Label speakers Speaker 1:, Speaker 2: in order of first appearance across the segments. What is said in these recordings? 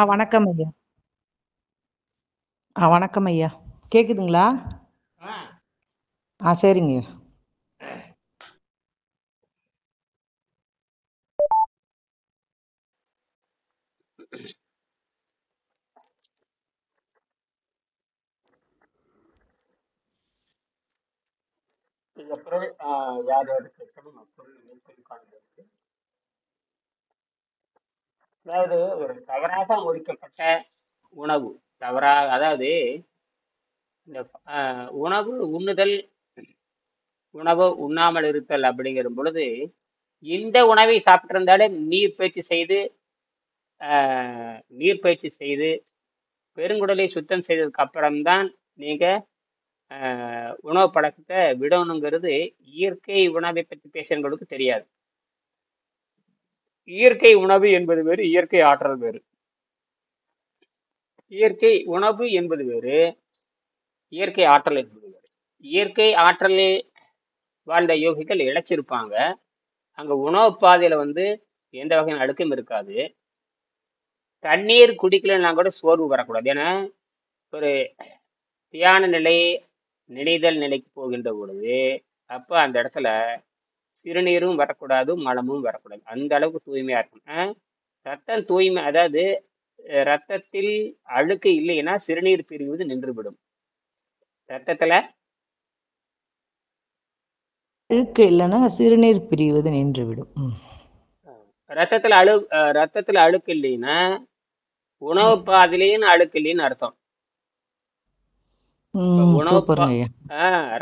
Speaker 1: வணக்கம் ஐயா. வணக்கம் ஐயா. கேக்குதுங்களா?
Speaker 2: ஆ
Speaker 1: சரிங்க.
Speaker 2: இந்த பொருள் யார் யாருக்கு இருக்கணும் பொருள் நினைப்பில் காண்பதற்கு அதாவது ஒரு தவறாக ஒழிக்கப்பட்ட உணவு அதாவது இந்த உணவு உண்ணுதல் உணவு உண்ணாமல் இருத்தல் அப்படிங்கிற பொழுது இந்த உணவை சாப்பிட்டிருந்தாலே நீர் பயிற்சி செய்து பெருங்குடலை சுத்தம் செய்ததுக்கு அப்புறம்தான் நீங்க உணவு பழக்கத்தை விடணுங்கிறது இயற்கை உணவை பற்றி பேசுறவங்களுக்கு தெரியாது. இயற்கை உணவு என்பது வேறு, இயற்கை ஆற்றல் வேறு. இயற்கை உணவு என்பது வேறு, இயற்கை ஆற்றல் என்பது வேறு. இயற்கை ஆற்றலில் வாழ்ந்த யோகிகள் இழைச்சிருப்பாங்க. அங்க உணவு பாதையில எந்த வகையான அழுக்கம் இருக்காது. தண்ணீர் குடிக்கலன்னா கூட சோர்வு வரக்கூடாது. ஏன்னா ஒரு தியான நிலை, நினைதல் நிலைக்கு போகின்ற பொழுது அப்ப அந்த இடத்துல சிறுநீரும் வரக்கூடாது, மலமும் வரக்கூடாது. அந்த அளவுக்கு தூய்மையா இருக்கும். ரத்தம் தூய்மை, அதாவது ரத்தத்தில் அழுக்கு இல்லைன்னா சிறுநீர் பிரிவது நின்றுவிடும். ரத்தத்துல
Speaker 1: அழுக்கு இல்லைன்னா சிறுநீர் பிரிவது நின்றுவிடும்.
Speaker 2: ரத்தத்துல அழுக்கு இல்லைன்னா உணவு பாதையிலேயும் அழுக்கு இல்லைன்னு அர்த்தம்.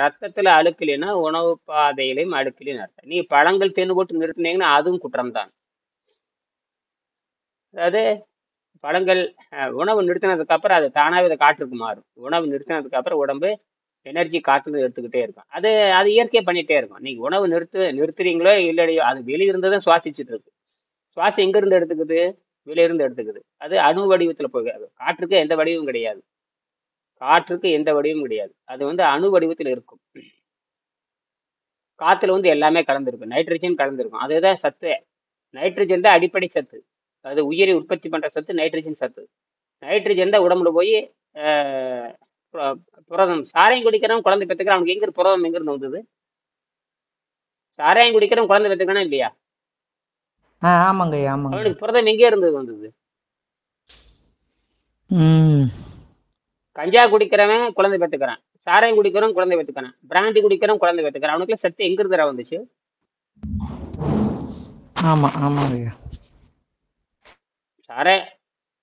Speaker 2: ரத்தத்துல அழுக்கு இல்லைன்னா உணவு பாதையிலையும் அழுக்கு இல்லைன்னு அர்த்தம். நீ பழங்கள் தின்னு போட்டு நிறுத்தினீங்கன்னா அதுவும் குற்றம் தான். அதாவது பழங்கள் உணவு நிறுத்தினதுக்கு அப்புறம் அது தானாவே காற்றுக்கு மாறும். உணவு நிறுத்தினதுக்கு அப்புறம் உடம்பு எனர்ஜி காத்துல எடுத்துக்கிட்டே இருக்கும். அது இயற்கையை பண்ணிட்டே இருக்கும். நீங்க உணவு நிறுத்துறீங்களோ இல்லையோ அது வெளியிருந்துதான் சுவாசிச்சுட்டு இருக்கு. சுவாசம் எங்க இருந்து எடுத்துக்குது? வெளியிருந்து எடுத்துக்குது. அது அணு வடிவத்துல போகாது. காற்றுக்கு எந்த வடிவமும் கிடையாது. அது அணு வடிவத்தில் இருக்கும். காத்துல எல்லாமே கலந்துருக்கும். நைட்ரஜன் கலந்துருக்கும். அதுதான் சத்து. நைட்ரஜன் தான் அடிப்படை சத்து. அது உயிரை உற்பத்தி பண்ற சத்து நைட்ரஜன் சத்து. நைட்ரஜன் தான் உடம்புல போய் புரதம். சாராயம் குடிக்கிறவன் குழந்தை பெற்றுக்கிறான். அவனுக்கு எங்க புரதம் எங்க இருந்து வந்தது? சாராயம் குடிக்கிறவன் குழந்தை பெற்றுக்கானா இல்லையா?
Speaker 1: ஆமாங்க.
Speaker 2: அவனுக்கு புரதம் எங்கே இருந்து வந்தது? கஞ்சா குடிக்கிறவன் குழந்தை பெற்றுக்கிறான், சாராயம் குடிக்கிறவன் குழந்தை பெற்றுக்கிறான், பிராந்தி குடிக்கிறவன் குழந்தை பெற்றுக்கிறான். அவனுக்கு சத்து எங்க இருந்து வந்துச்சு?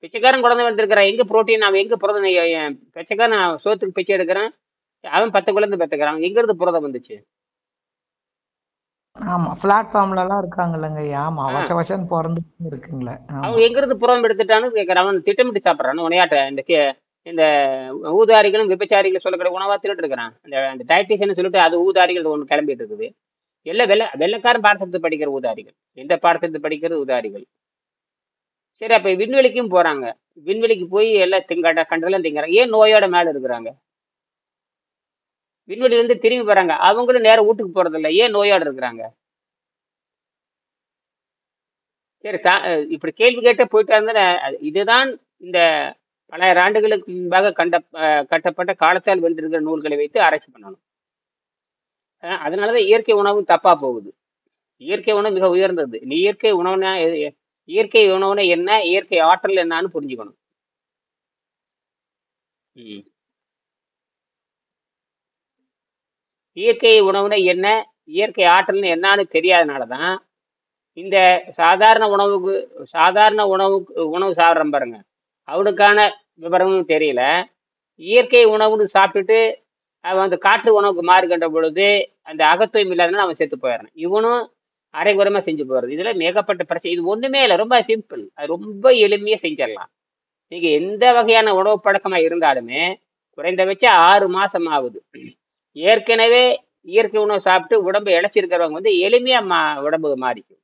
Speaker 2: பிச்சைக்காரன் குழந்தை எடுத்துருக்கிறான். எங்க புரோட்டீன், அவன் எங்க புரதம்? பிச்சைக்காரன் சோத்துக்கு பிச்சை எடுக்கிறான், அவன் 10 குழந்தை பெற்றுக்கிறான். எங்க இருந்து புரதம் வந்துச்சு?
Speaker 1: ஆமா, பிளாட்ஃபார்ம்ல எல்லாம் இருக்காங்கல்லங்க. ஆமா, வச்சவச்சன் பிறந்து இருக்குங்களே.
Speaker 2: அவன் எங்க இருந்து புரதம் எடுத்துட்டான்னு கேட்கறான். அவன் திட்டமிட்டு சாப்பிட்றான். உனையாட்ட இந்த ஊதாரிகளும் விபச்சாரிகளும் சொல்லக்கூடிய உணவா தின்னுட்டு இருக்கிறான். அந்த டயட்டிஷியன் சொல்லிட்டு அது ஊதாரிகள் ஒன்று கிளம்பிட்டு இருக்குது. எல்லாம் வெள்ளக்காரன் பாடத்திட்டத்தை படிக்கிற ஊதாரிகள். எந்த பாடத்திட்டத்தை படிக்கிறது ஊதாரிகள். சரி, அப்ப விண்வெளிக்கும் போறாங்க. விண்வெளிக்கு போய் எல்லாம் கண்டதெல்லாம் திங்கிறாங்க. ஏன் நோயோட மேல இருக்கிறாங்க? விண்வெளி திரும்பி போறாங்க. அவங்களும் நேரம் வீட்டுக்கு போறது இல்லை. ஏன் நோயோட இருக்கிறாங்க? சரி, இப்படி கேள்வி கேட்ட போயிட்டா இருந்தா இதுதான் இந்த பல ஆண்டுகளுக்கு முன்பாக கட்டப்பட்ட காலத்தால் வென்றிருக்கிற நூல்களை வைத்து ஆராய்ச்சி பண்ணணும். அதனாலதான் இயற்கை உணவு தப்பா போகுது. இயற்கை உணவு மிக உயர்ந்தது. நீ இயற்கை உணவுனா என்ன, இயற்கை ஆற்றல் என்னன்னு புரிஞ்சுக்கணும். இயற்கை உணவுனா என்ன, இயற்கை ஆற்றல்னு என்னன்னு தெரியாதனாலதான் இந்த சாதாரண உணவு சாப்பிட்றோம் பாருங்க, அவனுக்கான விவரமும் தெரியல. இயற்கை உணவுன்னு சாப்பிட்டுட்டு அவன் காற்று உணவுக்கு மாறுகின்ற பொழுது அந்த அகத்தூய்மை இல்லாதனால அவன் செத்து போயிடறான். இவனும் அரைகுறமா செஞ்சு போறது. இதுல மேகப்பட்ட பிரச்சனை. இது ஒண்ணுமே இல்லை, ரொம்ப சிம்பிள். அது ரொம்ப எளிமையா செஞ்சிடலாம். நீங்க எந்த வகையான உணவு பழக்கமா இருந்தாலுமே குறைந்தபட்சம் 6 மாசம் ஆகுது. ஏற்கனவே இயற்கை உணவு சாப்பிட்டு உடம்பு இழைச்சிருக்கிறவங்க எளிமையா உடம்பு மாறிக்கும்.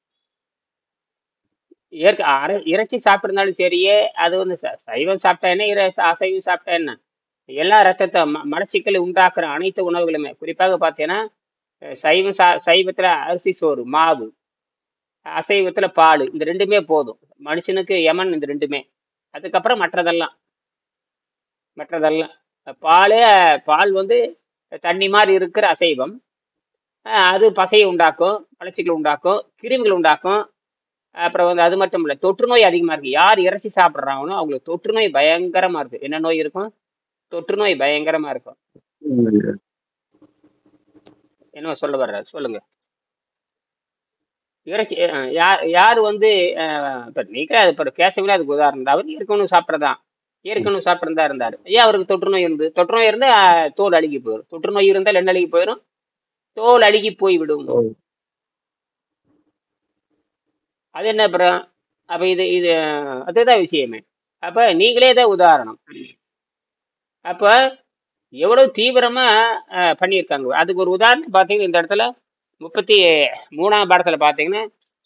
Speaker 2: இறைச்சி சாப்பிட்டிருந்தாலும் சரியே, அது சைவம் சாப்பிட்டா என்ன, அசைவம் சாப்பிட்டா என்ன, எல்லா ரத்தத்தை மலச்சிக்கலை உண்டாக்குற அனைத்து உணவுகளுமே, குறிப்பாக பார்த்தீங்கன்னா சைவத்துல அரிசி சோறு, மாவு, அசைவத்துல பால், இந்த ரெண்டுமே போதும் மனுஷனுக்கு. யமன் இந்த ரெண்டுமே. அதுக்கப்புறம் மற்றதெல்லாம் பாலே பால் வந்து தண்ணி மாதிரி இருக்கிற அசைவம். அது பசையை உண்டாக்கும், மலச்சிக்கல் உண்டாக்கும், கிருமிகள் உண்டாக்கும். அப்புறம் வந்து அது மட்டும் இல்லை, தொற்று நோய் அதிகமா இருக்கு. யார் இறைச்சி சாப்பிட்றாங்களோ அவங்களுக்கு தொற்று நோய் பயங்கரமா இருக்கு. என்ன நோய் இருக்கும்? தொற்று நோய் பயங்கரமா இருக்கும். என்ன சொல்ல வர்றாரு சொல்லுங்க. இறைச்சி யார் வந்து இப்போ நீக்க அது இப்போ கேசவில அதுக்கு உதாரணம் தான். அவர் ஏற்கனவே சாப்பிட்றதான், ஏற்கனவே சாப்பிட்றதா இருந்தார். ஏன் அவருக்கு தொற்று நோய் இருந்து? தொற்று நோய் இருந்தால் தோல் அழுகி போயிடும். தொற்று நோய் இருந்தால் என்ன அழுகி போயிடும்? தோல் அழுகி போய்விடும். அது என்ன அப்புறம்? அப்ப இது இது அதுதான் விஷயமே. அப்ப நீங்களே தான் உதாரணம். அப்ப எவ்வளவு தீவிரமா பண்ணியிருக்காங்க. அதுக்கு ஒரு உதாரணம் பார்த்தீங்கன்னா இந்த இடத்துல 33ஆம் பாடத்துல பார்த்தீங்கன்னா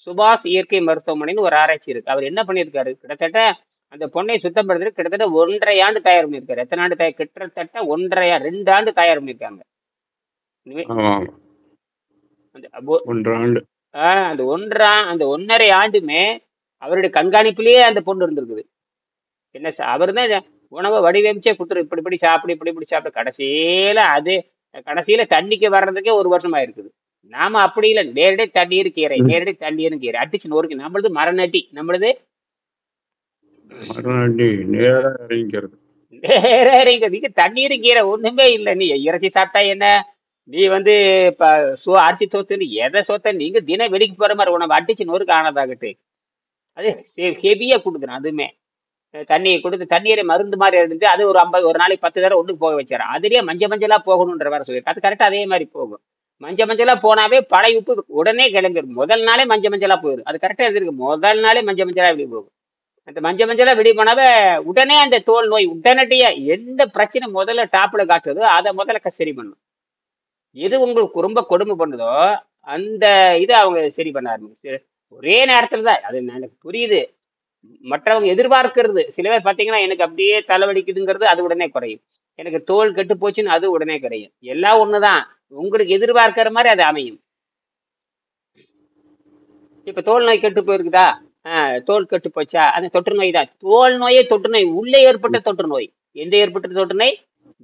Speaker 2: சுபாஷ் இயற்கை மருத்துவமனைன்னு ஒரு ஆராய்ச்சி இருக்கு. அவர் என்ன பண்ணியிருக்காரு? கிட்டத்தட்ட அந்த பொண்ணை சுத்தப்படுத்துறது கிட்டத்தட்ட 1.5 ஆண்டு தயார் பண்ணியிருக்காரு. எத்தனை ஆண்டு தயார்? கிட்டத்தட்ட 2 ஆண்டு தயார் பண்ணியிருக்காங்க. அந்த 1.5 ஆண்டுமே அவருடைய கண்காணிப்பிலேயே அந்த பொண்ணு இருந்திருக்குது. என்ன அவர் தான் உணவை வடிவமைச்சே கொடுத்துரு, இப்படி சாப்பிடு, இப்படி சாப்பிடு. கடைசியில தண்ணிக்கு வர்றதுக்கே 1 வருஷம் ஆயிருக்குது. நாம அப்படி இல்லை, நேரடி தண்ணீர் கீரை அடிச்சு நொறுக்கு. நம்மளது மரநட்டி, நம்மளது நீங்க தண்ணீர் கீரை ஒண்ணுமே இல்லை. நீ இறைச்சி சாப்பிட்டா என்ன? நீ வந்து இப்ப அரிசி சோத்துன்னு எதை சோத்த நீங்க தினம் வெளிக்கு போற மாதிரி உணவு அடிச்சு நொறுக்கு ஆனதாகட்டு. அது ஹெவியா கொடுக்குறேன். அதுமே தண்ணியை கொடுத்து தண்ணீரை மருந்து மாதிரி இருந்து அது ஒரு நாளைக்கு 10 தடவை ஒண்ணுக்கு போக வச்சாரு. அதுலயே மஞ்சளா போகணுன்ற வேற சொல்லியிருக்கு. அது கரெக்டா அதே மாதிரி போகும். மஞ்சளா போனாவே பழைய உப்பு உடனே கிளம்பிடும். முதல் நாளே மஞ்சளா போயிடும். அது கரெக்டா எழுதிருக்கு. முதல் நாளே மஞ்சளா வெளியே போகும். அந்த மஞ்சளா வெளியே போனாவே உடனே அந்த தோல் நோய் உடனடியா எந்த பிரச்சனை முதல்ல டாப்ல காட்டுதோ அதை முதல்ல சரி பண்ணும். எது உங்களுக்கு ரொம்ப கொடுமை பண்ணுதோ அந்த இதை அவங்க சரி பண்ண ஆரம்பிச்சு ஒரே நேரத்துல தான். அது எனக்கு புரியுது. மற்றவங்க எதிர்பார்க்கிறது சில பேர் பார்த்தீங்கன்னா எனக்கு அப்படியே தலைவலிக்குதுங்கிறது அது உடனே குறையும். எனக்கு தோல் கெட்டு போச்சுன்னு அது உடனே குறையும். எல்லாம் ஒண்ணுதான். உங்களுக்கு எதிர்பார்க்கிற மாதிரி அது அமையும். இப்ப தோல் நோய் கெட்டு போயிருக்குதா? தோல் கெட்டு போச்சா? அந்த தொற்று நோய் தான். தோல் நோயே தொற்று நோய். உள்ளே ஏற்பட்ட தொற்று நோய். எந்த ஏற்பட்ட தொற்று நோய்?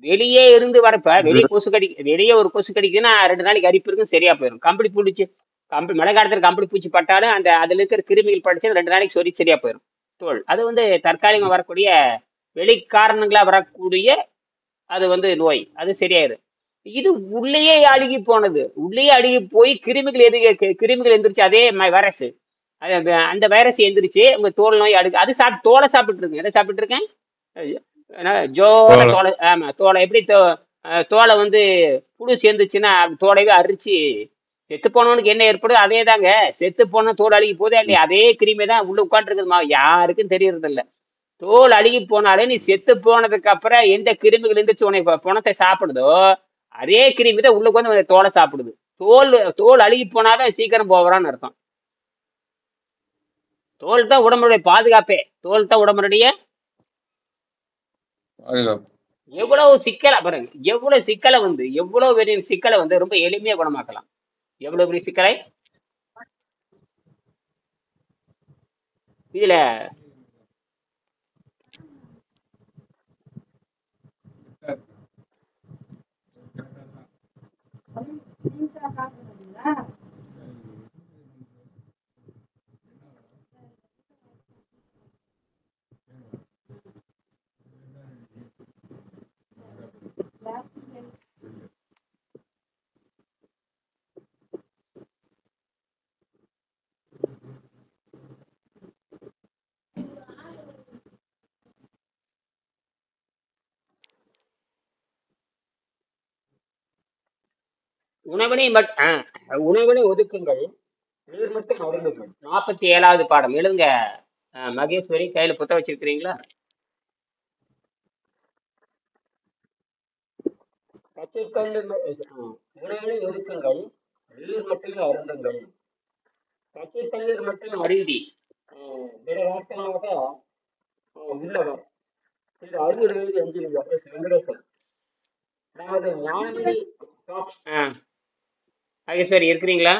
Speaker 2: வெளியே இருந்து வரப்ப வெளியே ஒரு கொசு கடிக்குதுன்னா 2 நாளைக்கு அரிப்பு இருக்கும், சரியா போயிடும். கம்பளி பூச்சி மழை காலத்துல கம்பளி பூச்சி பட்டாலும் அந்த அதுல இருக்கிற கிருமிகள் படிச்சு 2 நாளைக்கு சரியா போயிடும். தோல் அது வந்து தற்காலிகமா வரக்கூடிய வெளி காரணங்களா வரக்கூடிய அது வந்து நோய். அது சரியாயிரும். இது உள்ளேயே அழுகி போனது. உள்ளேயே அழுகி போய் கிருமிகள் எந்திரிச்சு. அதே வைரஸ், அந்த வைரஸ் எந்திரிச்சு உங்க தோல் நோய் அது தோலை சாப்பிட்டு இருக்கு. எதை சாப்பிட்டு இருக்கேன்? ஜோர தோலை. ஆமா, தோலை எப்படி தோலை வந்து புழு சேர்ந்துச்சுன்னா தோலைவே அரிச்சு செத்து போனவனுக்கு என்ன ஏற்படும்? அதே தாங்க. செத்து போன தோல் அழுகி போதே இல்லையா? அதே கிருமி தான் உள்ள உட்காந்துருக்குதுமா, யாருக்கும் தெரியறது இல்லை. தோல் அழுகி போனாலே நீ செத்து போனதுக்கு அப்புறம் எந்த கிருமிகள் இருந்துச்சு உனக்கு பணத்தை சாப்பிடுதோ அதே கிருமி தான் உள்ளுக்கு வந்து தோலை சாப்பிடுது. தோல் அழுகி போனாவே சீக்கிரம் போகிறான்னு அர்த்தம். தோல் தான் உடம்புடைய பாதுகாப்பே. தோல் தான் உடம்புடைய எவ்வளவு சிக்கலை பாருங்க. எவ்வளவு சிக்கலை வந்து எவ்வளவு பெரிய சிக்கலை வந்து ரொம்ப எளிமையா குணமாக்கலாம். எவ்வளவு பெரிய சிக்கலை இதுல உணவினை ஒதுக்குங்கள், நீர் மட்டும் அருந்துங்கள். 47வது பாடம் எழுதுங்க. மகேஸ்வரி, கையில புத்தகம் வச்சிருக்கிறீங்களா? உணவினை ஒதுக்குங்கள், நீர் மட்டுமே அருந்துங்கள். பச்சை தண்ணீர் மட்டும் அருந்தி திடகாத்தமாக உள்ளவர் இந்த 60 வயது என்ஜினியர் எஸ் வெங்கடேசன் நமது ஞானமணி மகேஸ்வரி இருக்கிறீங்களா?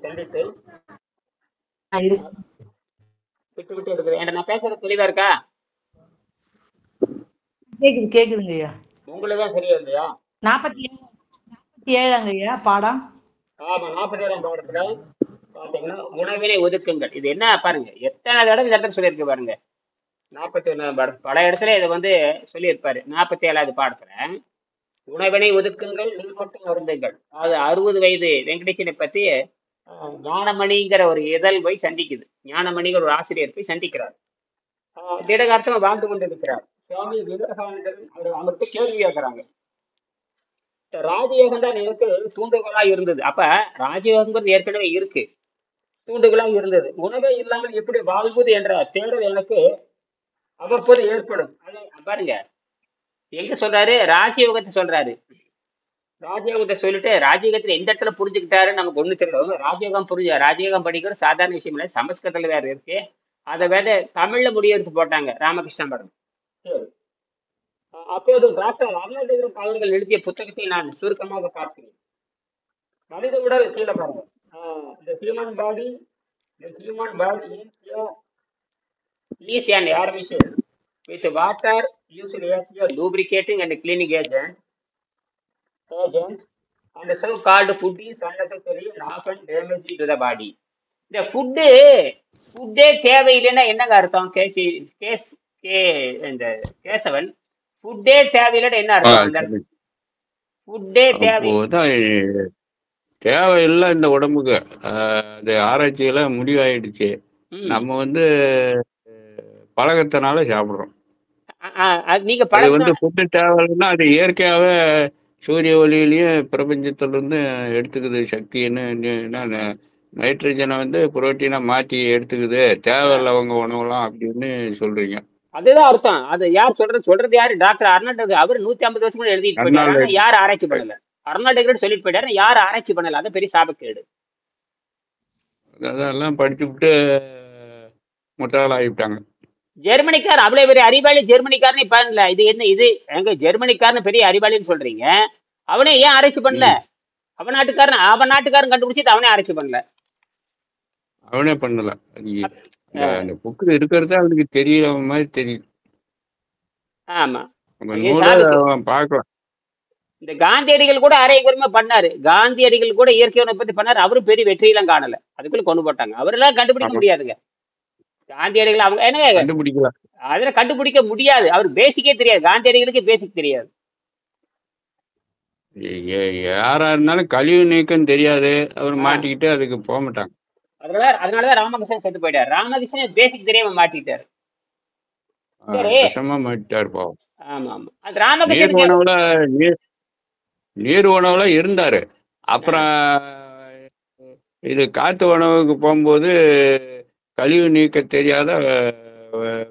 Speaker 2: சந்தித்து விட்டு விட்டு எடுக்குது. ஏன்டா நான் பேசுறது தெளிவா இருக்கா?
Speaker 1: கேக்குதுங்க ஐயா.
Speaker 2: உங்களுக்கு தான் சரியா இல்லையா?
Speaker 1: 47 ஐயா பாடம்.
Speaker 2: ஆமா, 47ஆம் பாடத்துல பாத்தீங்கன்னா உணவினை ஒதுக்குங்கள். இது என்ன பாருங்க, எத்தனை தடவை இந்த இடத்துல சொல்லியிருக்கு பாருங்க. 41ஆம் பாடம் பல இடத்துல இதை வந்து சொல்லியிருப்பாரு. 47வது பாடத்துல உணவினை ஒதுக்குங்கள், நீர் மட்டும் அருந்துங்கள். அது 60 வயது வெங்கடேசனை பத்தி ஞானமணிங்கிற ஒரு இதழ் போய் சந்திக்குது. ஞானமணிங்கிற ஒரு ஆசிரியர் போய் சந்திக்கிறார். திடகார்த்தமா வாழ்ந்து கொண்டிருக்கிறார். சுவாமி விவேகானந்தர் அவர்கிட்ட கேள்வி கேட்கிறாங்க. ராஜயோகம் தான் எனக்கு தூண்டுகோலா இருந்தது. அப்ப ராஜயோகங்கிறது ஏற்கனவே இருக்கு, தூண்டுகோலா இருந்தது. உணவே இல்லாமல் எப்படி வாழ்வது என்ற தேடல் எனக்கு அவ்வப்போது ஏற்படும். அது பாருங்க, எங்க சொல்றாரு? ராஜயோகத்தை சொல்றாரு. ராஜயோகத்தை சொல்லிட்டு ராஜயோகத்துல எந்த இடத்துல புரிஞ்சுக்கிட்டாருன்னு நமக்கு ஒண்ணு தெரியல. ராஜயோகம் படிக்கிற சாதாரண விஷயம் இல்லை, சமஸ்கிருதத்துல வேற இருக்கு. அதை வேற தமிழ்ல முடிவெடுத்து போட்டாங்க, ராமகிருஷ்ண மடம். சரி, அப்போது டாக்டர் அருணாச்சலம் அவர்கள் எழுதிய புத்தகத்தை நான் சுருக்கமாக பார்க்கிறேன். மனித உடல் கீழே பாருங்க. The human body is an armature with water usually as a lubricating and cleaning agent and so called food is unnecessary and often damaging to the body. இந்த ஃபுட்டே தேவையில்லைன்னா என்னங்க அர்த்தம்? இந்த கேசவன், ஃபுட்டே தேவையில்லைன்னா என்ன அர்த்தம்? ஃபுட்டே
Speaker 3: தேவையில்லை இந்த உடம்புக்கு. அது ஆராய்ச்சியில முடிவாயிடுச்சு. நம்ம வந்து பழக்கத்தினால சாப்பிடுறோம்.
Speaker 2: நீங்க
Speaker 3: ஃபுட்டு தேவையில்லைன்னா அது இயற்கையாவே சூரிய ஒளியிலேயே பிரபஞ்சத்துல இருந்து எடுத்துக்குது சக்தின்னு. நைட்ரஜனை வந்து புரோட்டீனா மாத்தி எடுத்துக்குது, தேவையில்லவங்க உணவுலாம் அப்படின்னு சொல்றீங்க.
Speaker 2: அதுதான் அர்த்தம். அது யார் சொல்றது யாரு? டாக்டர் அருணாச்சலம். அவர் 150 வருஷம் கூட எழுதிட்டு போயிட்டாரு, யார் ஆராய்ச்சி பண்ணல. அருணாச்சலம் சொல்லிட்டு போயிட்டாரு, யார் ஆராய்ச்சி பண்ணல. அது பெரிய சாபக்கேடு.
Speaker 3: அதெல்லாம் படிச்சுட்டு முட்டாளாகிட்டாங்க.
Speaker 2: ஜெர்மனிக்கார் அவ்வளவு பெரிய அறிவாளி, ஜெர்மனிக்காரனே பண்ணல. இது என்ன இது? எங்க ஜெர்மனிக்காரன் பெரிய அறிவாளின்னு சொல்றீங்க, அவனே ஏன் ஆராய்ச்சி பண்ணல? அவன் நாட்டுக்காரன் கண்டுபிடிச்சு அவனே ஆராய்ச்சி பண்ணல.
Speaker 3: அவனே பண்ணல. அந்த புக்கு இருக்கிறது அவனுக்கு தெரியல மாதிரி தெரியும்.
Speaker 2: ஆமா,
Speaker 3: பார்க்கலாம்.
Speaker 2: இந்த காந்தியடிகள் கூட அரைகுறைமா பண்ணாரு. காந்தியடிகள் கூட இயற்கை உணவை பத்தி பண்ணாரு. அவரும் பெரிய வெற்றியெல்லாம் காணல, அதுக்குள்ள கொண்டு போட்டாங்க. அவரெல்லாம் கண்டுபிடிக்க முடியாதுங்க. காந்தியடிகள் அவங்க என்ன கண்டுபிடிக்கல, அதெல்லாம் கண்டுபிடிக்க முடியாது. அவர் பேசிக்கே தெரியாது, காந்தியடிகளுக்கு பேசிக் தெரியாது.
Speaker 3: யாரா இருந்தாலும் கழிவு நீக்கம் தெரியாது, அவர் மாட்டிக்கிட்டு அதுக்கு போக மாட்டாங்க.
Speaker 2: அதனாலதான் ராமகிருஷ்ணன் செத்து போயிட்டாரு. ராமகிருஷ்ணன் பேசிக் தெரியாம மாட்டிட்டாரு.
Speaker 3: மாட்டிட்டாரு பாவம்.
Speaker 2: ஆமா ஆமா, அது ராமகிருஷ்ணன்
Speaker 3: நீர் உணவுல இருந்தாரு. அப்புறம் இது காத்து உணவுக்கு போகும்போது கழிவு நீக்க தெரியாத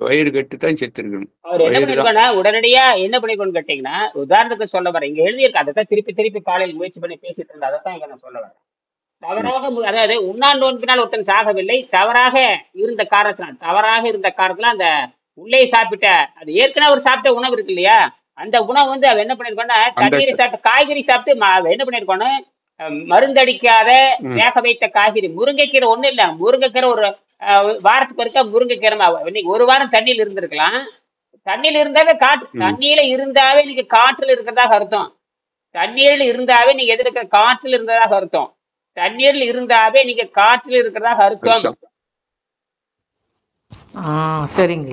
Speaker 3: வயிறு கட்டு தான் செத்துருக்கணும்.
Speaker 2: அவர் என்ன பண்ணிருக்கானா, உடனடியா என்ன பண்ணிருக்கோன்னு கேட்டீங்கன்னா, உதாரணத்துக்கு சொல்ல வரேன், இங்க எழுதியிருக்க அதைத்தான் திருப்பி காலையில் முயற்சி பண்ணி பேசிட்டு இருந்தேன். அதைத்தான் இங்க நான் சொல்ல வரேன். தவறாக, அதாவது உண்ணான் நோன்பினால் ஒருத்தன் சாகவில்லை, தவறாக இருந்த காரணத்தினால் அந்த உள்ளே சாப்பிட்ட, அது ஏற்கனவே அவர் சாப்பிட்ட உணவு இருக்கு இல்லையா, அந்த உணவு வந்து அவ என்ன பண்ணிருக்கோன்னா, தண்ணீரை சாப்பிட்டு காய்கறி சாப்பிட்டு என்ன பண்ணிருக்கோன்னு, மருந்தடிக்காத வேக வைத்த காய்கறி. முருங்கைக்கீரை ஒண்ணு இல்ல, முருங்கைக்கீரை ஒரு வாரத்துக்கு ஒருக்கா முருங்கைக்கீரை இன்னைக்கு ஒரு வாரம் தண்ணியில் இருந்திருக்கலாம். தண்ணியில இருந்தாவே தண்ணியில இருந்தாவே நீங்க காற்றுல இருக்கிறதாக அர்த்தம். தண்ணீரில் இருந்தாவே நீங்க எது இருக்கிற காற்றில் இருந்ததாக அர்த்தம். தண்ணீரில் இருந்தாவே நீங்க காற்றில் இருக்கிறதாக அர்த்தம்.
Speaker 1: சரிங்க.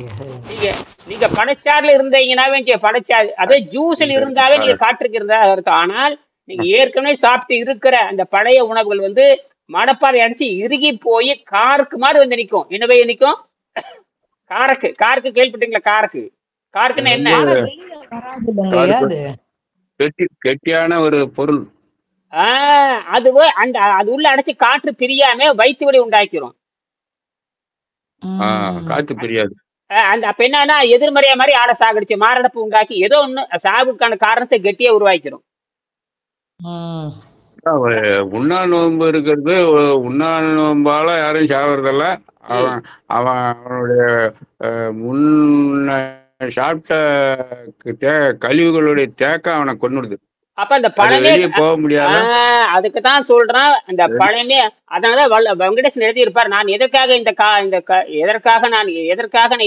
Speaker 2: நீங்க பனைச்சாறுல இருந்தீங்கன்னாவே பனைச்சாறு, அதே ஜூஸ்ல இருந்தாவே நீங்க காற்றுக்கு இருந்ததாக அர்த்தம். ஆனால் நீங்க ஏற்கனவே சாப்பிட்டு இருக்கிற அந்த பழைய உணவுகள் வந்து மணப்பாறை அடிச்சு இறுகி போய் காருக்கு மாதிரி வந்து நிற்கும். என்னவே நிற்கும்? காருக்கு கேள்விப்பட்டீங்களா? காருக்குன்னா என்ன?
Speaker 3: கெட்டியான ஒரு பொருள்.
Speaker 2: அதுவே அது உள்ள அடைச்சு காற்று பிரியாம வயிற்று வலி உண்டாக்கிறோம்.
Speaker 3: காற்று பிரியாது.
Speaker 2: அப்ப என்னன்னா, எதிர்மறையா மாதிரி ஆளை சாகடிச்சு மாரடைப்பு உண்டாக்கி ஏதோ ஒண்ணு சாவுக்கான காரணத்தை கெட்டியா உருவாக்கிறோம்.
Speaker 3: உண்ணா நோன்பு இருக்கிறது, உண்ணா நோம்பால யாரும் சாவறதில்ல. அவனுடைய முன்ன சாப்பிட்ட கழிவுகளுடைய தேக்கம் அவனை கொன்னுடுது.
Speaker 2: அப்ப அந்த
Speaker 3: அது
Speaker 2: பழமே
Speaker 3: வெளியே போக முடியாத
Speaker 2: அதுக்கு தான் சொல்றான் அந்த பழமே. அதனாலதான் வெங்கடேசன் எழுதியிருப்பார், நான் எதற்காக எதற்காக நான்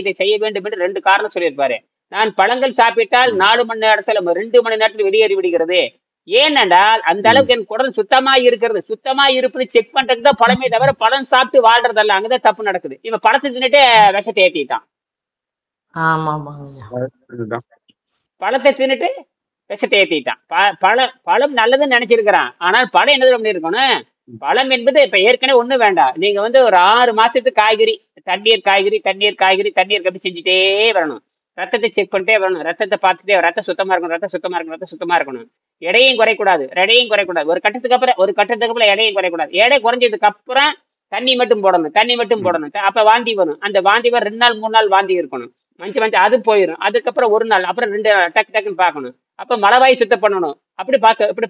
Speaker 2: இதை செய்ய வேண்டும் என்று 2 காரணம் சொல்லியிருப்பாரு. நான் பழங்கள் சாப்பிட்டால் 4 மணி நேரத்துல 2 மணி நேரத்தில் வெளியேறி விடுகிறது. ஏனென்றால் அந்த அளவுக்கு என் குடல் சுத்தமா இருக்கிறது. சுத்தமா இருப்பது செக் பண்றதுக்கு தான் பழமே தவிர பழம் சாப்பிட்டு வாழ்றதல்ல. அங்கதான் தப்பு நடக்குது. இவன் பழத்தை தின்னுட்டு விஷத்தை ஏத்திட்டான்.
Speaker 1: ஆமாமாங்கய்யா.
Speaker 3: அதுதான்.
Speaker 2: பழத்தை தின்னுட்டு விஷத்தை ஏத்திட்டான். பழம் நல்லதுன்னு நினைச்சிருக்கிறான். ஆனால் பழம் என்னது பண்ணி இருக்கணும்? பழம் என்பது இப்ப ஏற்கனவே ஒண்ணு வேண்டாம். நீங்க வந்து ஒரு 6 மாசத்துக்கு காய்கறி தண்ணீர் கப்பி செஞ்சுட்டே வரணும். ரத்தத்தை செக் பண்ணிட்டே வரணும். ரத்தத்தை பார்த்துட்டே ரத்தம் சுத்தமா இருக்கணும், ரத்தம் சுத்தமா இருக்கணும். எடையும் குறைக்கூடாது. ஒரு கட்டத்துக்கு அப்புறம் எடையும் குறைக்கூடாது. எடை குறைஞ்சதுக்கு அப்புறம் தண்ணி மட்டும் போடணும். அப்ப வாந்தி வரும். அந்த வாந்தி வர 2 நாள் 3 நாள் வாந்தி இருக்கணும். மஞ்சள் அது போயிடும். அதுக்கப்புறம் 1 நாள், அப்புறம் 2 டக்குன்னு பார்க்கணும். அப்ப மலவாய் சுத்தம் பண்ணணும். இப்படி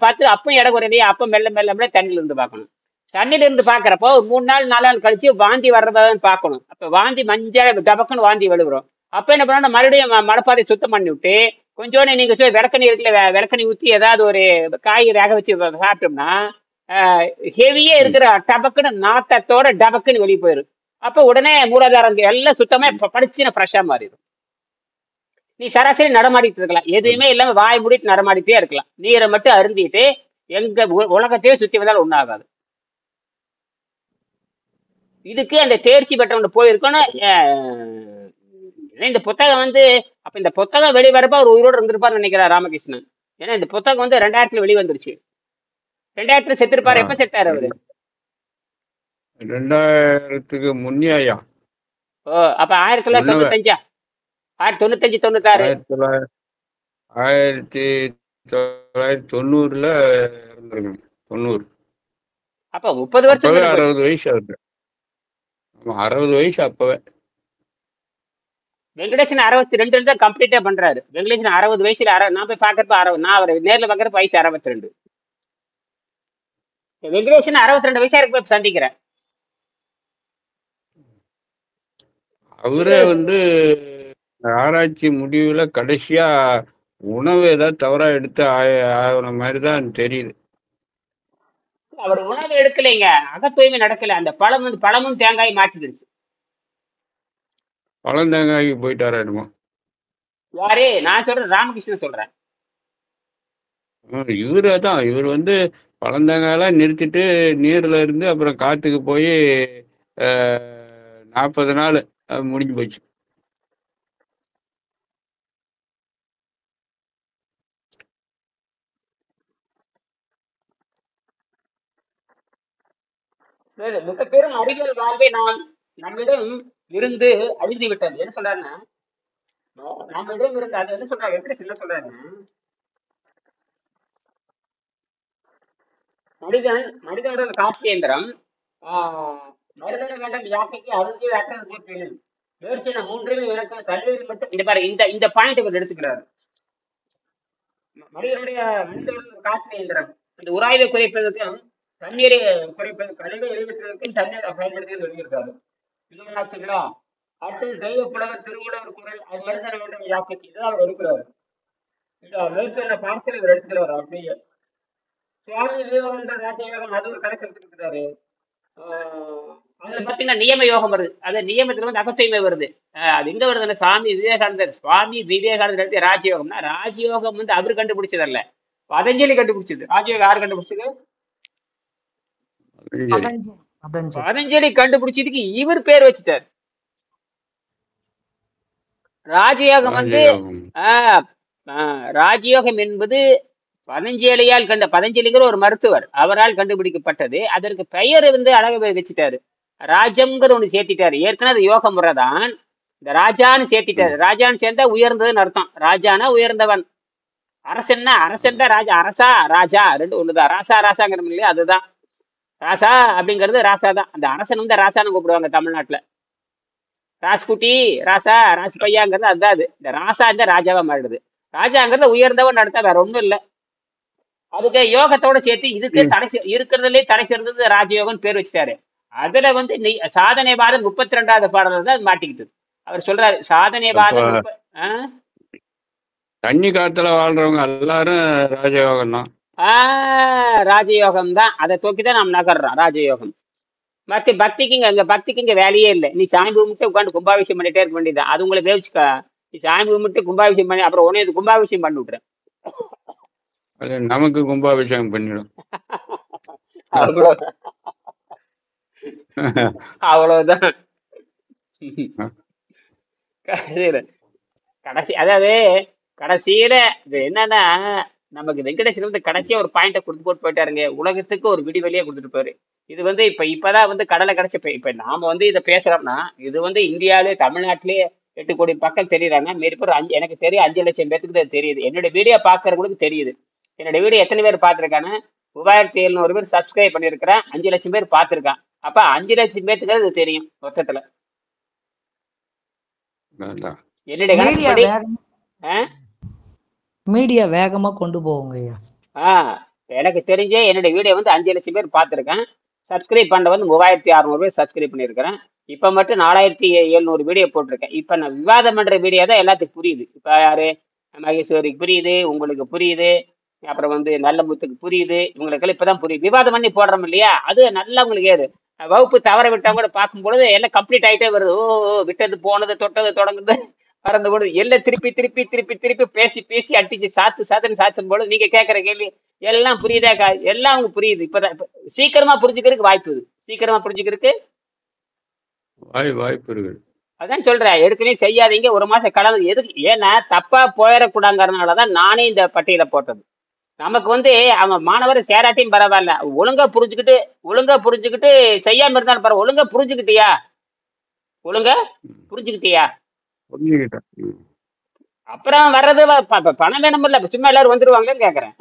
Speaker 2: பார்த்து அப்பவும் எடை குறையிலையா, அப்ப மெல்ல மெல்ல தண்ணியில இருந்து பார்க்கணும். தண்ணியில இருந்து பாக்குறப்போ 3 நாள் 4 நாள் கழிச்சு வாந்தி வர்றதான் பார்க்கணும். அப்ப வாந்தி மஞ்சள் டபக்குன்னு வாந்தி விழுவுறோம். அப்ப என்ன பண்ணணும், மறுபடியும் மலைப்பாதை சுத்தம் பண்ணி விட்டு கொஞ்சோன்னு நீங்க விளக்கணி இருக்குல்ல, விளக்கணி ஊத்தி ஏதாவது ஒரு காய் வேக வச்சு சாப்பிட்டோம்னா ஹெவியே இருக்கிற டபக்குன்னு நாத்தத்தோட டபக்குன்னு வெளியே போயிடும். அப்ப உடனே மூலாதாரம் எல்லாம் சுத்தமா படிச்சுன்னு ஃப்ரெஷ்ஷா மாறிடும். நீ சராசரி நடமாடிட்டு இருக்கலாம், எதுவுமே இல்லாம வாய் மூடிட்டு நடமாடிட்டே இருக்கலாம். நீரை மட்டும் அருந்திட்டு எங்க உலகத்தையே சுத்தி வந்தாலும் ஒன்றாகாது. இதுக்கு அந்த தேர்ச்சி பெற்றவங்க போயிருக்கோன்னு. இந்த புத்தகம் அப்ப இந்த புத்தகம் வெளிவரப்ப அவர் உயிரோடு இருந்திருப்பாரு நினைக்கிறார் ராமகிருஷ்ணன். ஏன்னா இந்த புத்தகம் 2000 வெளிவந்துருச்சு. 2000 செத்துருப்பாரு. எப்ப செத்தாரு அவரு?
Speaker 3: 2000க்கு முன்னியா?
Speaker 2: ஓ, அப்ப 1995 96
Speaker 3: 1990ல இறந்துருக்கணும். 90.
Speaker 2: அப்ப 30 வருஷம்
Speaker 3: 60 வயசு ஆகுது. 60 வயசு அப்பவே.
Speaker 2: வெங்கடேசன் 62 தான் கம்ப்ளீட்டா பண்றாரு. வெங்கடேசன் 60 வயசுல நான் போய் பாக்குறப்ப நான் அவரை நேர்ல பாக்குறப்ப வயசு 62. வெங்கடேசன் 62 வயசா இருக்கு போய் சந்திக்கிறேன்.
Speaker 3: அவரே ஆராய்ச்சி முடிவுல கடைசியா உணவு ஏதாவது தவறா எடுத்து ஆகிற மாதிரிதான் தெரியுது.
Speaker 2: அவர் உணவு எடுக்கலைங்க, அகத்தூய்மை நடக்கல. அந்த பழமும் தேங்காய் மாற்றிடுச்சு.
Speaker 3: பழம் தேங்காய்க்கு போயிட்டாரா என்னமோ.
Speaker 2: யாரு? நான் சொல்றேன், ராமகிருஷ்ணன் சொல்றேன்.
Speaker 3: இவர் பழந்தங்காயெல்லாம் நிறுத்திட்டு நீர்ல இருந்து அப்புறம் காத்துக்கு போய் 40 நாள் முடிஞ்சு போச்சு.
Speaker 2: மிக பெரும் அறிவியல் வாழ்வை நம்மிடம் இருந்து அழிந்து விட்டது. என்ன சொல்றாருன்னா, நம்மிடம் இருந்து அது என்ன சொல்றாரு, எப்படி சொல்ல சொல்றாருன்னா, மனிதனோட காட்சி இயந்திரம் மருதன வேண்டும் யாக்கைக்கு அழுந்திய ஆற்றல் கூட்டிலும் முயற்சின 3 எனக்கு கல்லூரி மட்டும். இந்த பாரு, இந்த பாயிண்ட் இவர் எடுத்துக்கிறாரு. மனிதனோட காட்சி இயந்திரம் இந்த உராய்வை குறைப்பதற்கும் தண்ணீரை குறைப்பது, கழிவை எழுவதற்கும் தண்ணீரை பயன்படுத்தி எழுதியிருக்காரு. இதுங்களா அடுத்தது தெய்வ புலவர் திருவள்ளுவர் குரல் அது மருதன வேண்டும் யாக்கைக்கு, இதுதான் அவர் எடுக்கிறாரு. இந்த முயற்சியான பார்சல் இவர் எடுத்துக்கிறாரு. அப்படியே சுவாமி விவேகானந்த ராஜயோகம் அது ஒரு கணக்கு எடுத்துருக்கிறாரு. அதுல பாத்தீங்கன்னா நியம யோகம் வருது. அது நியமத்துல அகத்தூய்மை வருது. அது எங்க வருதுன்னா சுவாமி விவேகானந்தர் எடுத்த ராஜயோகம்னா, ராஜயோகம் அவர் கண்டுபிடிச்சதல்ல, பதஞ்சலி கண்டுபிடிச்சது. ராஜயோகம் யாரு கண்டுபிடிச்சது? பதஞ்சலி கண்டுபிடிச்சதுக்கு இவர் பேர் வச்சுட்டார். ராஜயோகம் ராஜயோகம் என்பது பதஞ்சலிங்கிற ஒரு மருத்துவர், அவரால் கண்டுபிடிக்கப்பட்டது. அதற்கு பெயர் அழக வச்சுட்டாரு. ராஜம்ங்கிற ஒண்ணு சேர்த்திட்டாரு. ஏற்கனவே யோக முறைதான், இந்த ராஜான்னு சேர்த்திட்டாரு. ராஜான்னு சேர்ந்தா உயர்ந்ததுன்னு அர்த்தம். ராஜானா உயர்ந்தவன், அரசன் தான் ராஜா. அரசா ராஜா ரெண்டு ஒண்ணுதான். ராசாங்கிறோம் இல்லையா, அதுதான் ராசா அப்படிங்கிறது. ராசா தான். அந்த அரசன் ராசான்னு கூப்பிடுவாங்க தமிழ்நாட்டுல. ராஸ்குட்டி, ராசா, ராசு பையாங்கிறது அதுதான். அது இந்த ராசா இந்த ராஜாவா மாறிடுது. ராஜாங்கிறது உயர்ந்தவன் நடத்த, வேற ஒண்ணும் இல்லை. அதுக்கு யோகத்தோட சேர்த்து இதுக்கு இருக்கிறதுலே தடை சிறந்தது ராஜயோகம் பேர் வச்சுட்டாரு. அதுல சாதனைவாதம் 32வது பாடல தான் அது மாட்டிக்கிட்டு. அவர் சொல்றாரு சாதனைவாதம்.
Speaker 3: தண்ணி காத்துல வாழ்றவங்க எல்லாரும் ராஜயோகம் தான்.
Speaker 2: ராஜயோகம் தான். அதை தூக்கிதான் நாம் நகர்றோம். ராஜயோகம். பக்திக்கு இங்க வேலையே இல்லை. நீ சாமி கும்பிட்டு உட்காந்து கும்பாபிஷேகம் பண்ணிட்டே இருக்க வேண்டியதுதான். அது உங்களை வேவிச்சுக்கா. நீ சாமி கும்பிட்டு கும்பாபிஷேகம் பண்ணி அப்புறம் உடனே இது கும்பாபிஷேகம் பண்ணி விட்டுறேன்.
Speaker 3: அது நமக்கு கும்பாபிஷேகம் பண்ணிடும்.
Speaker 2: அவ்வளோ அவ்வளவுதான். அதாவது கடைசியில இது என்னன்னா, நமக்கு வெங்கடேஸ்வரர் வந்து கடைசியா ஒரு பாயிண்ட கொடுத்து போட்டு போயிட்டாருங்க. உலகத்துக்கு ஒரு விடிவெளியா கொடுத்துட்டு போயிரு. இது வந்து இப்பதான் வந்து கடலை கிடைச்ச இப்ப நாம வந்து இதை பேசுறோம்னா, இது வந்து இந்தியாவிலே தமிழ்நாட்டிலேயே 8 கோடி மக்கள் தெரியுறாங்க. மீறி பேர் எனக்கு தெரியும் 5 லட்சம் பேருக்கு அது தெரியுது. என்னோட வீடியோ பாக்குறவங்களுக்கு தெரியுது. என்னோட வீடியோ எத்தனை பேர் பார்த்திருக்காங்க? 3700 பேர் சப்ஸ்கிரைப் பண்ணிருக்கிறேன். 5 லட்சம் பேர் பார்த்திருக்கான். அப்ப 5 லட்சம் பேருக்கு அது தெரியும் மொத்தத்துல. என்னுடைய கணக்குப்படி
Speaker 1: மீடியா வேகமா கொண்டு போவோங்க ஐயா.
Speaker 2: எனக்கு தெரிஞ்சே என்னுடைய வீடியோ வந்து 5 லட்சம் பேர் பார்த்திருக்கேன். சப்ஸ்கிரைப் பண்ண வந்து 3600 பேர் சப்ஸ்கிரைப் பண்ணியிருக்கிறேன். இப்ப மட்டும் 4700 வீடியோ போட்டிருக்கேன். இப்ப நான் விவாதம் பண்ற வீடியோ தான் எல்லாத்துக்கும் புரியுது. இப்ப யாரு மகேஸ்வரிக்கு புரியுது, உங்களுக்கு புரியுது, அப்புறம் வந்து நல்ல முத்துக்கு புரியுது, இவங்களுக்கெல்லாம் இப்பதான் புரியுது. விவாதம் பண்ணி போடுறோம் இல்லையா, அது நல்லா உங்களுக்கு ஏது. வகுப்பு தவற விட்டா கூட பார்க்கும்பொழுது எல்லாம் கம்ப்ளீட் ஆகிட்டே வருது. விட்டது போனது தொட்டது தொடங்குது பறந்து போடுது எல்லாம் திருப்பி திருப்பி திருப்பி திருப்பி பேசி பேசி அடிச்சு சாத்துன்னு சாத்தும் போது நீங்க கேட்கற கேள்வி எல்லாம் புரியுதா? எல்லாம் அவங்க புரியுது. இப்பதான் சீக்கிரமா புரிஞ்சுக்கிறதுக்கு வாய்ப்பு இது. சீக்கிரமா புரிஞ்சுக்கிறதுக்கு
Speaker 3: வாய்ப்பு இருக்கு.
Speaker 2: அதான் சொல்றேன், எடுக்கவே செய்யாதீங்க. ஒரு மாசம் கடந்து எதுக்கு? ஏன்னா தப்பா போயிடக்கூடாங்கிறதுனாலதான் நானே இந்த பட்டியலை போட்டது. நமக்கு வந்து அவன் மாணவர் சேராட்டியும் பரவாயில்ல, ஒழுங்கா புரிஞ்சுக்கிட்டு செய்யாம இருந்தாலும் பரவாயில்ல. ஒழுங்கா புரிஞ்சுக்கிட்டியா? அப்புறம் வர்றது பணம் வேணும் இல்ல, சும்மா எல்லாரும் வந்துருவாங்களேன்னு கேக்குறேன்.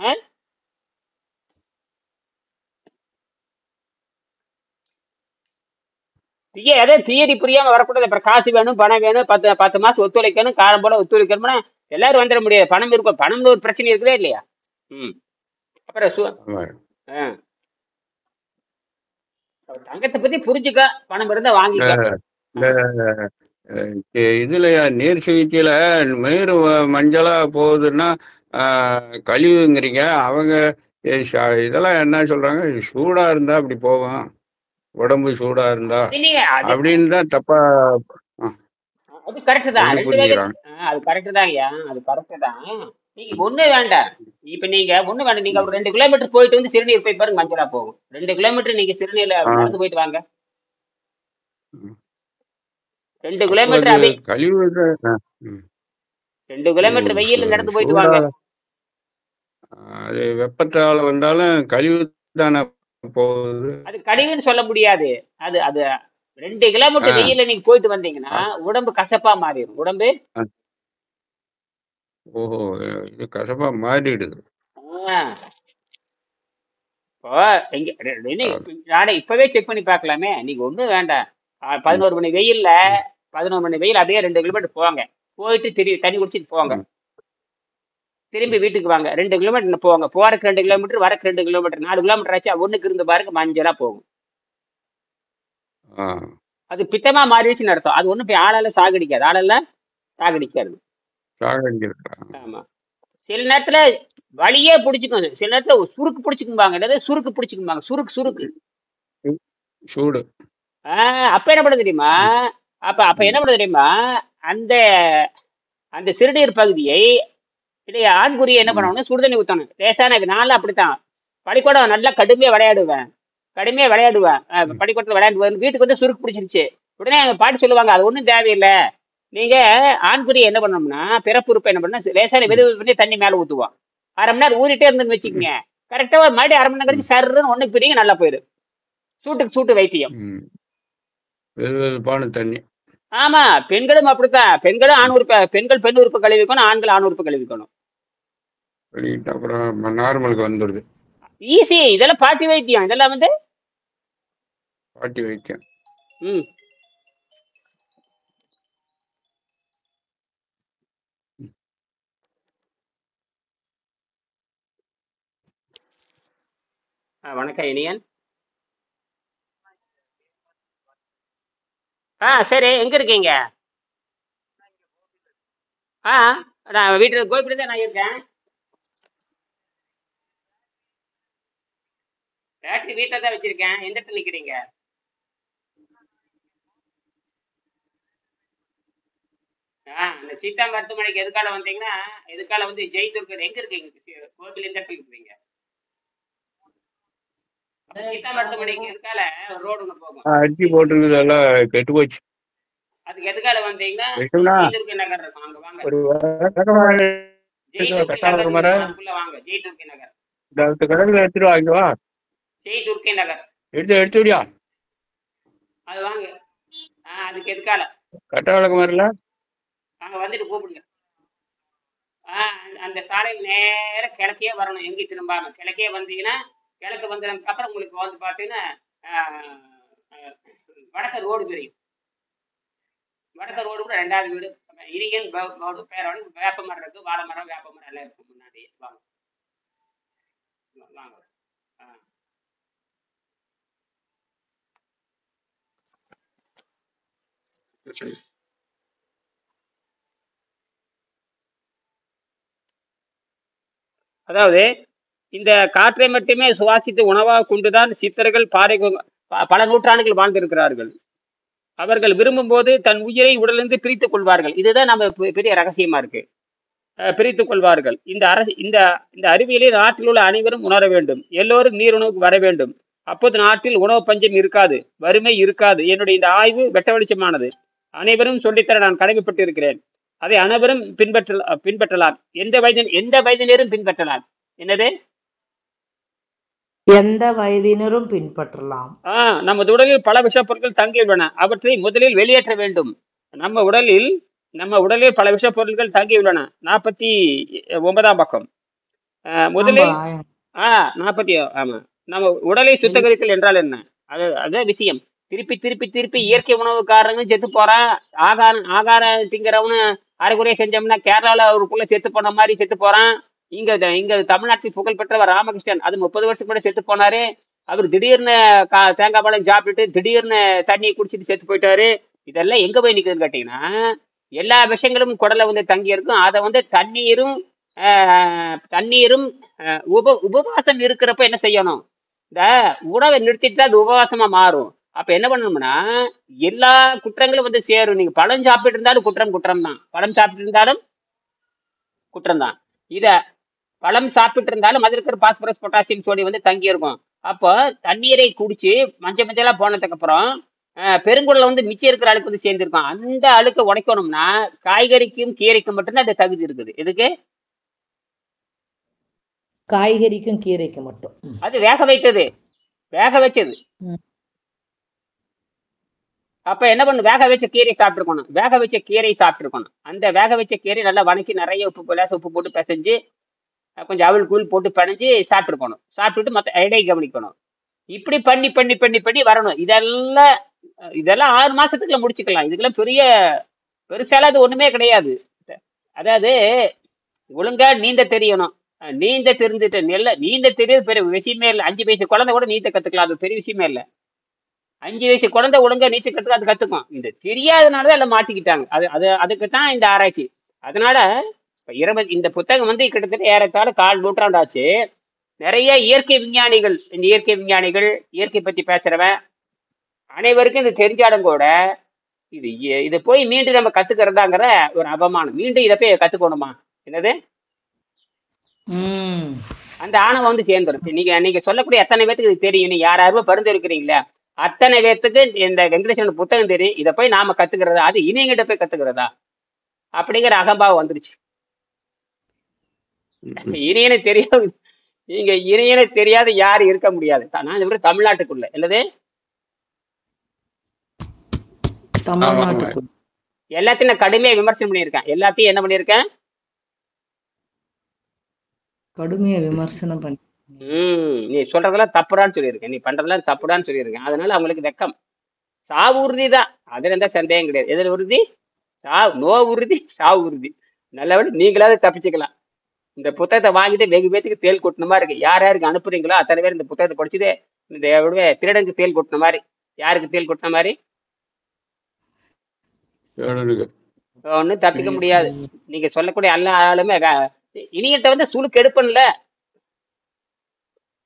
Speaker 2: அதே தியரி புரியாம வரக்கூடாது. அப்புறம் காசு வேணும், பணம் வேணும், 10 மாசம் ஒத்துழைக்கணும், காலம் போல ஒத்துழைக்கணும்னா எல்லாரும் வந்துட முடியாது. பணம் இருக்கும், பணம்னு ஒரு பிரச்சனை இருக்குதா இல்லையா? அப்புறம் தங்கத்தை பத்தி புரிஞ்சுக்க, பணம் இருந்தா வாங்கிக்க.
Speaker 3: இதுல நீர் சிகிச்சையில மயிறு மஞ்சளா போகுதுன்னா கழிவுங்கிறீங்க. அவங்க இதெல்லாம் என்ன சொல்றாங்க, சூடா இருந்தா அப்படி போகும், உடம்பு சூடா இருந்தா அப்படின்னு தான் தப்பா.
Speaker 2: அது கரெக்ட் தான். அது கரெக்ட் தான் ஐயா, அது கரெக்ட் தான். நீங்க ஒண்ணு வேண்டாம். இப்ப நீங்க ஒண்ணு வேண்டாம். நீங்க ஒரு 2 கிலோமீட்டர் போயிட்டு வந்து சிறுநீர் போய் பாருங்க, மஞ்சளா போகும். 2 கிலோமீட்டர் நீங்க சிறுநீர்ல நடந்து போயிட்டு வாங்க. 2 கிலோமீட்டர் 2 கிலோமீட்டர் வெயில்ல நடந்து போயிட்டு வாங்க.
Speaker 3: அது வெப்பத்தால வந்தாலும் கழிவு தானே போகுது.
Speaker 2: அது கழிவுன்னு சொல்ல முடியாது. அது அது 2 கிலோமீட்டர் வெயில்ல நீங்க போயிட்டு வந்தீங்கன்னா உடம்பு கசப்பா மாறிடும். உடம்பு
Speaker 3: இது கசப்பா மாறிடுது.
Speaker 2: இப்பவே செக் பண்ணி பார்க்கலாமே. நீங்க ஒண்ணும் வேண்டாம். 11 மணி வெயில் அப்படியே 2 கிலோமீட்டர் போவாங்க. போயிட்டு தண்ணி குடிச்சிட்டு போங்க. திரும்பி வீட்டுக்கு வாங்க. 2 கிலோமீட்டர் போவாங்க. போறதுக்கு 2 கிலோமீட்டர், வரக்கு 2 கிலோமீட்டர், 4 கிலோமீட்டர் ஆச்சு. ஒண்ணுக்கு இருந்து பாருங்க, மஞ்சளா போகும். அது பித்தமா மாறிடுச்சுன்னு அர்த்தம். அது ஒண்ணும் ஆளால சாகடிக்காது. ஆமா. சில நேரத்துல வலியே பிடிச்சிக்கும், சில நேரத்துல சுருக்கு பிடிச்சிக்கும்பாங்க. என்னது சுருக்கு பிடிச்சிக்கும்பாங்க? சுருக்கு
Speaker 3: சூடு.
Speaker 2: அப்ப என்ன பண்ண தெரியுமா? அப்ப என்ன பண்ண தெரியுமா? அந்த அந்த சிறுநீர் பகுதியை ஆண்குறியை என்ன பண்ணணும், சுடுதண்ணி ஊத்தணும். லேசான நான்லாம் அப்படித்தான். பள்ளிக்கூடம் நல்லா கடுமையா விளையாடுவேன். பள்ளிக்கூடத்துல விளையாடுவேன். வீட்டுக்கு வந்து சுருக்கு பிடிச்சிருச்சு. உடனே எங்க பாட்டி சொல்லுவாங்க, அது ஒண்ணும் தேவையில்லை. நீங்க ஆண்குறியை என்ன பண்ணோம்னா, பிறப்புறுப்பை என்ன பண்ணா, லேசான வெது பண்ணி தண்ணி மேல ஊத்துவோம். 1/2 மணி நேரம் ஊறிட்டே இருந்துன்னு வச்சுக்கோங்க. கரெக்டா ஒரு மறுபடியும் 1/2 மணி நேரம் கழிச்சு சர்ன்னு ஒண்ணுக்கு பிடிங்க, நல்லா போயிடும். சூட்டு வைத்தியம்.
Speaker 3: தண்ணி.
Speaker 2: ஆமா, பெண்களும் அப்படித்தான். பெண்கள் பெண் உறுப்பு கழுவிக்கணும், ஆண்கள் ஆண் உறுப்பு கழுவிக்கணும்.
Speaker 3: நார்மலுக்கு வந்துடுது.
Speaker 2: ஈஸி. இதெல்லாம் பாட்டி வைத்தியம். இதெல்லாம் வந்து
Speaker 3: பாட்டி வைத்தியம்.
Speaker 2: வணக்கம் இனியன். சரி, எங்க இருக்கீங்க? நான் வீட்டுல கோபில தான் நான் இருக்கேன். பேட்டரி வீட்டுல தான் வச்சிருக்கேன். எந்த இடத்துல நிக்கிறீங்க? அந்த சீதா மருத்துவமனைக்கு எதுக்கால வந்தீங்கன்னா, எதுக்கால வந்து ஜெய்துர்க் எங்க இருக்கீங்க? கோபில் எந்த இடத்துல இருக்கிறீங்க? அப்ப சீதா மருத்துவமனைக்கு எதுக்கால ஒரு ரோடு ஒண்ணு போகும்.
Speaker 3: அரிசி போட்டிருக்குது எல்லாம் கெட்டு போச்சு.
Speaker 2: அதுக்கு எதுக்கால வந்தீங்கன்னா
Speaker 3: வெட்டும்னா
Speaker 2: ஜெய்துர்க் நகர் இருக்கும், அங்க வாங்க.
Speaker 3: ஒரு விளக்கமாறு
Speaker 2: ஜெய்துர்க்
Speaker 3: கட்டாள
Speaker 2: நகர்
Speaker 3: மர
Speaker 2: இருக்கும், அதுக்குள்ள வாங்க. ஜெய்துர்க் நகர்.
Speaker 3: இந்த கடையில் எடுத்துட்டு வாங்க வா.
Speaker 2: ஜெய்துர்க் நகர்
Speaker 3: எடுத்து விடியா
Speaker 2: அது வாங்க. அதுக்கு எதுக்கால
Speaker 3: கட்ட விளக்கமாறுல
Speaker 2: அங்க வந்துட்டு கூப்பிடுங்க. அந்த சாலையில் நேர கிழக்கே வரணும், எங்கேயும் திரும்பாம கிழக்கே வந்தீங்கன்னா, கிழக்கு வந்ததுக்கு அப்புறம் உங்களுக்கு வந்து பாத்தீங்கன்னா வடக்க ரோடு தெரியும். வடக்க ரோடு கூட 2வது வீடு இரியன் பேரோட வேப்ப மரம் இருக்கு, வாழை மரம், வேப்ப மரம் எல்லாம் இருக்கும் முன்னாடி. வாங்க வாங்க. அதாவது இந்த காற்றை மட்டுமே சுவாசித்து உணவாக கொண்டுதான் சித்தர்கள் பல நூற்றாண்டுகள் வாழ்ந்திருக்கிறார்கள். அவர்கள் விரும்பும் போது தன் உயிரை உடலிருந்து பிரித்துக் கொள்வார்கள். இதுதான் நம்ம பெரிய ரகசியமா இருக்கு. பிரித்துக் கொள்வார்கள். இந்த அறிவியலை நாட்டில் உள்ள அனைவரும் உணர வேண்டும். எல்லோரும் நீர் உணவுக்கு வர வேண்டும். அப்போது நாட்டில் உணவு பஞ்சம் இருக்காது, வறுமை இருக்காது. என்னுடைய இந்த ஆய்வு வெட்ட வெளிச்சமானது. அனைவரும் சொல்லித்தர நான் கடமைப்பட்டு இருக்கிறேன். அதை அனைவரும் பின்பற்றலாம். எந்த வயதினரும் பின்பற்றலாம். என்னது?
Speaker 1: எந்த வயதினரும் பின்பற்றலாம்.
Speaker 2: நமது உடலில் பல விஷ பொருட்கள் தங்கியுள்ளன. அவற்றை முதலில் வெளியேற்ற வேண்டும். நம்ம உடலில் பல விஷ பொருட்கள் தங்கியுள்ளன. 49ஆம் பக்கம். முதலில் 40. ஆமா. நம்ம உடலை சுத்தகரித்தல் என்றால் என்ன? அதான் விஷயம். திருப்பி இயற்கை உணவுக்காரங்க செத்து போறான். ஆகாரம் திங்கிறவனு அரைகுறைய செஞ்சோம்னா கேரளால ஒரு புள்ள செத்து போன மாதிரி செத்து போறான். இங்க தமிழ்நாட்டில் புகழ்பெற்றவர் ராமகிருஷ்ணன், அது 30 வருஷத்துக்கு முன்னாடி செத்து போனாரு. அவர் திடீர்னு தேங்காய் பழம் சாப்பிட்டுட்டு திடீர்னு தண்ணியை குடிச்சிட்டு செத்து போயிட்டாரு. இதெல்லாம் எங்க போய் நிக்குதுன்னு கேட்டீங்கன்னா, எல்லா விஷயங்களும் குடலை வந்து தங்கி இருக்கும். அதை வந்து தண்ணீரும் உபவாசம் இருக்கிறப்ப என்ன செய்யணும்? இந்த உணவை நிறுத்திட்டு அது உபவாசமா மாறும். அப்ப என்ன பண்ணணும்னா, எல்லா குற்றங்களும் வந்து சேரும். நீங்க பழம் சாப்பிட்டு இருந்தாலும் குற்றம் தான். பழம் சாப்பிட்டு இருந்தாலும் குற்றம் தான். இத பழம் சாப்பிட்டு இருந்தாலும் அதில் இருக்கிற பாஸ்பரஸ், பொட்டாசியம், சோடியம் வந்து தங்கி இருக்கும். அப்போ தண்ணீரை குடிச்சு மஞ்சளா போனதுக்கு அப்புறம் பெருங்குடல வந்து மிச்சம் இருக்கிற அழுக்கு வந்து சேர்ந்துருக்கும். அந்த அழுக்கை உடைக்கணும்னா காய்கறிக்கும் கீரைக்கும் மட்டும்தான் அந்த தகுதி இருக்குது. எதுக்கு?
Speaker 1: காய்கறிக்கும் கீரைக்கு மட்டும்.
Speaker 2: அது வேக வச்சது. அப்ப என்ன பண்ணு, வேக வச்ச கீரை சாப்பிட்டுருக்கணும். அந்த வேக வச்ச கீரை நல்லா வணக்கி நிறைய உப்பு போட்டு பிசைஞ்சு கொஞ்சம் அவள் கூழ் போட்டு பனைஞ்சு சாப்பிட்டுருக்கணும். சாப்பிட்டுட்டு மற்ற எடையை கவனிக்கணும். இப்படி பண்ணி வரணும். இதெல்லாம் 6 மாசத்துக்குள்ள முடிச்சுக்கலாம். இதுக்கெல்லாம் பெருசால அது ஒண்ணுமே கிடையாது. அதாவது ஒழுங்கா நீந்த தெரியணும். நீந்த தெரியுது பெரிய விஷயமே இல்லை. 5 வயசு குழந்தை கூட நீந்த கத்துக்கலாம். அது பெரிய விஷயமே இல்லை. 5 வயசு குழந்தை ஒழுங்கா நீச்சல் கத்துக்க அது கத்துக்கும். இந்த தெரியாதனாலதான் எல்லாம் மாட்டிக்கிட்டாங்க. அதுக்குத்தான் இந்த ஆராய்ச்சி. அதனால இந்த புத்தகம் வந்து கிட்டத்தட்ட ஏறத்தாழ 1/4 நூற்றாண்டு ஆச்சு. நிறைய இயற்கை விஞ்ஞானிகள் இயற்கை பத்தி பேசுறவன் அனைவருக்கும் இது தெரிஞ்சாலும் கூட இது போய் மீண்டும் நம்ம கத்துக்கிறதாங்கிற ஒரு அவமானம். மீண்டும் இதை போய் கத்துக்கணுமா? என்னது? அந்த ஆணவம் வந்து சேர்ந்துடும். நீங்க சொல்லக்கூடிய எத்தனை பேத்துக்கு இது தெரியும்? நீங்க யாராவது பரிந்துரைக்கிறீங்களா? அத்தனை பேர்த்துக்கு இந்த வெங்கடேசன் புத்தகம் தெரியும். இதை போய் நாம கத்துக்கிறதா? அது இணையங்கிட்ட போய் கத்துக்கிறதா? அப்படிங்கிற அகம்பாவம் வந்துருச்சு. இணையனை தெரியாது. நீங்க இணையனை தெரியாத யாரும் இருக்க முடியாது. நான் தமிழ்நாட்டுக்குள்ள இல்லது எல்லாத்தையும் நான் கடுமையா விமர்சனம் பண்ணியிருக்கேன். எல்லாத்தையும் என்ன பண்ணியிருக்கேன்?
Speaker 1: கடுமையா விமர்சனம் பண்ணி.
Speaker 2: நீ சொல்றதெல்லாம் தப்புடான்னு சொல்லியிருக்கேன். நீ பண்றதெல்லாம் தப்புடான்னு சொல்லியிருக்கேன். அதனால அவங்களுக்கு வெக்கம். சாவு உறுதி தான், அதுல எந்த சந்தேகம் கிடையாது. எதில் உறுதி? சாவு உறுதி. நல்லபடி நீங்களாவது தப்பிச்சுக்கலாம். இந்த புத்தகத்தை வாங்கிட்டு வெகு பேத்துக்கு தேல் கொட்டின மாதிரி இருக்கு. யாருக்கு அனுப்புறீங்களோ அத்தனை பேர் இந்த புத்தகத்தை படிச்சுட்டு இந்த திருடனுக்கு தேல் கொட்டின மாதிரி. யாருக்கு தேல் கொட்டின மாதிரி? ஒன்றும் தப்பிக்க முடியாது. நீங்க சொல்லக்கூடிய எல்லா ஆளுமே இனியட்ட வந்து சுழுக்கு எடுப்பன்ல.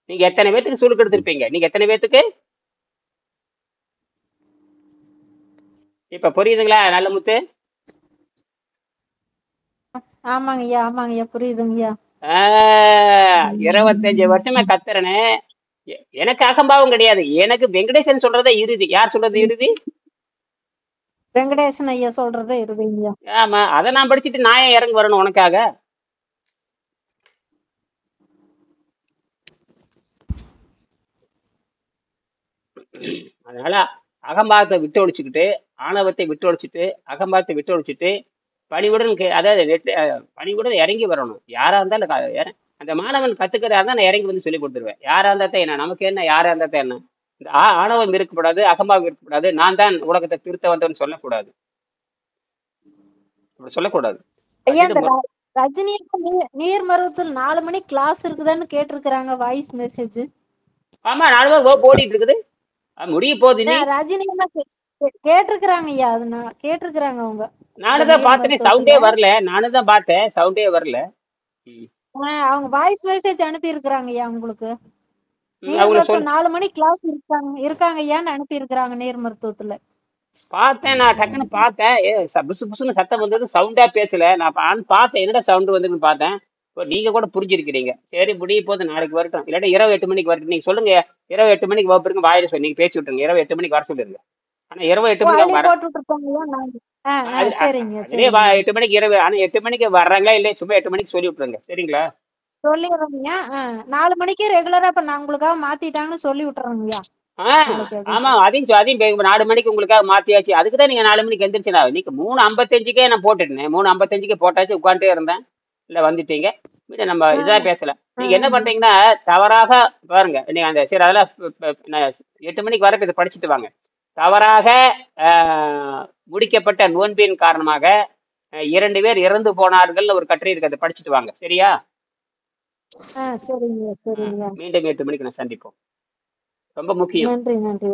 Speaker 2: நீங்க எத்தனை பேத்துக்கு சுழுக்கு எடுத்திருப்பீங்க? நீங்க எத்தனை பேத்துக்கு இப்ப புரியுதுங்களா நல்ல முத்து?
Speaker 4: ஆமாங்க ஐயா புரியுதுங்கய்யா.
Speaker 2: 25 வருஷமா கத்துறனே. எனக்கு அகம்பாவம் கிடையாது. எனக்கு வெங்கடேசன் சொல்றதே இறுதி. யார் சொல்றது இறுதி?
Speaker 4: வெங்கடேசன் ஐயா சொல்றதே இறுதிங்கய்யா.
Speaker 2: ஆமா, அதை நான் படிச்சுட்டு நான் ஏன் இறங்கி வரணும் உனக்காக? அதனால அகம்பாவத்தை விட்டு ஒழிச்சுக்கிட்டு, ஆணவத்தை விட்டு ஒழிச்சுட்டு, அகம்பாவத்தை விட்டு ஒழிச்சுட்டு, பணிவுடன் அதாவது பணிவுடன் இறங்கி வரணும். யாரா இருந்தாலும் அந்த மாணவன் கத்துக்கிறதா இருந்தா நான் இறங்கி வந்து சொல்லி கொடுத்துருவேன். யாரா இருந்தா என்ன, நமக்கு என்ன, யாரா இருந்தா என்ன. இந்த ஆணவம் இருக்கக்கூடாது, அகம்பாவம் இருக்கக்கூடாது, நான் தான் உலகத்தை திருத்த வந்தவன்னு சொல்லக்கூடாது. அப்படி சொல்லக்கூடாது.
Speaker 4: ஐயா இந்த ரஜினிக்கு நீர் மருவத்தில் 4 மணி கிளாஸ் இருக்குதான்னு கேட்டிருக்கிறாங்க வாய்ஸ் மெசேஜ்.
Speaker 2: ஆமா, 4 மணி ஓடிட்டு இருக்குது. முடிய போகுது நீ.
Speaker 4: ரஜினி கேட்டிருக்கிறாங்க ஐயா. அது நான் கேட்டிருக்கிறாங்க அவங்க.
Speaker 2: நானும் தான் பார்த்தேன், சவுண்டே வரல. நானும் தான் பார்த்தேன், சவுண்டே வரல.
Speaker 4: அவங்க வாய்ஸ் மெசேஜ் அனுப்பி இருக்கிறாங்க ஐயா உங்களுக்கு. நீர் மருத்துவம் 4 மணி கிளாஸ் இருக்காங்க ஐயான்னு அனுப்பி இருக்கிறாங்க நீர் மருத்துவத்துல.
Speaker 2: பார்த்தேன், நான் டக்குன்னு பார்த்தேன். புசு புசுன்னு சத்தம் வந்தது, சவுண்டா பேசல. நான் பார்த்தேன், என்னடா சவுண்ட் வந்துன்னு பார்த்தேன். இப்போ நீங்க கூட புரிஞ்சிருக்கிறீங்க. சரி முடிய போது, நாளைக்கு வரட்டும், இல்லாட்டி இரவு 8 மணிக்கு வரட்டும். நீங்க சொல்லுங்க, இரவு 8 மணிக்கு வகுப்பிருக்கு வாயில சொல்லி நீங்க பேசி விட்டுருங்க. இரவு 8 மணிக்கு வர சொல்லிருங்க. ஆனா இரவு 8 மணிக்கு வர 8 மணிக்கு இரவு. ஆனா 8 மணிக்கு வர்றாங்களா இல்லையா சும்மா 8 மணிக்கு சொல்லி விட்டுருங்க. சரிங்களா?
Speaker 4: சொல்லிடுறீங்க. 4 மணிக்கு ரெகுலரா இப்ப நான் உங்களுக்காக மாத்திட்டாங்கன்னு சொல்லி விட்டுறேங்கய்யா.
Speaker 2: ஆமா, அதையும் 4 மணிக்கு உங்களுக்காக மாத்தியாச்சு. அதுக்குதான் நீங்க 4 மணிக்கு எந்திரிச்சுனா. நீங்க 3:55 நான் போட்டுட்டேன். 3:55 போட்டாச்சு, உட்காந்துட்டே இருந்தேன். இல்ல வந்துட்டீங்க. நம்ம இதான் பேசல. நீங்க என்ன பண்றீங்கன்னா தவறாக பாருங்க. நீங்க அந்த சரி அதெல்லாம் 8 மணிக்கு வரப்ப இதை படிச்சுட்டு வாங்க. தவறாக முடிக்கப்பட்ட நோன்பின் காரணமாக 2 பேர் இறந்து போனார்கள் ஒரு கட்டுரை இருக்கு, அதை படிச்சுட்டு வாங்க. சரியா? மீண்டும் 8 மணிக்கு நான் சந்திப்போம். ரொம்ப முக்கியம்.
Speaker 4: நன்றி.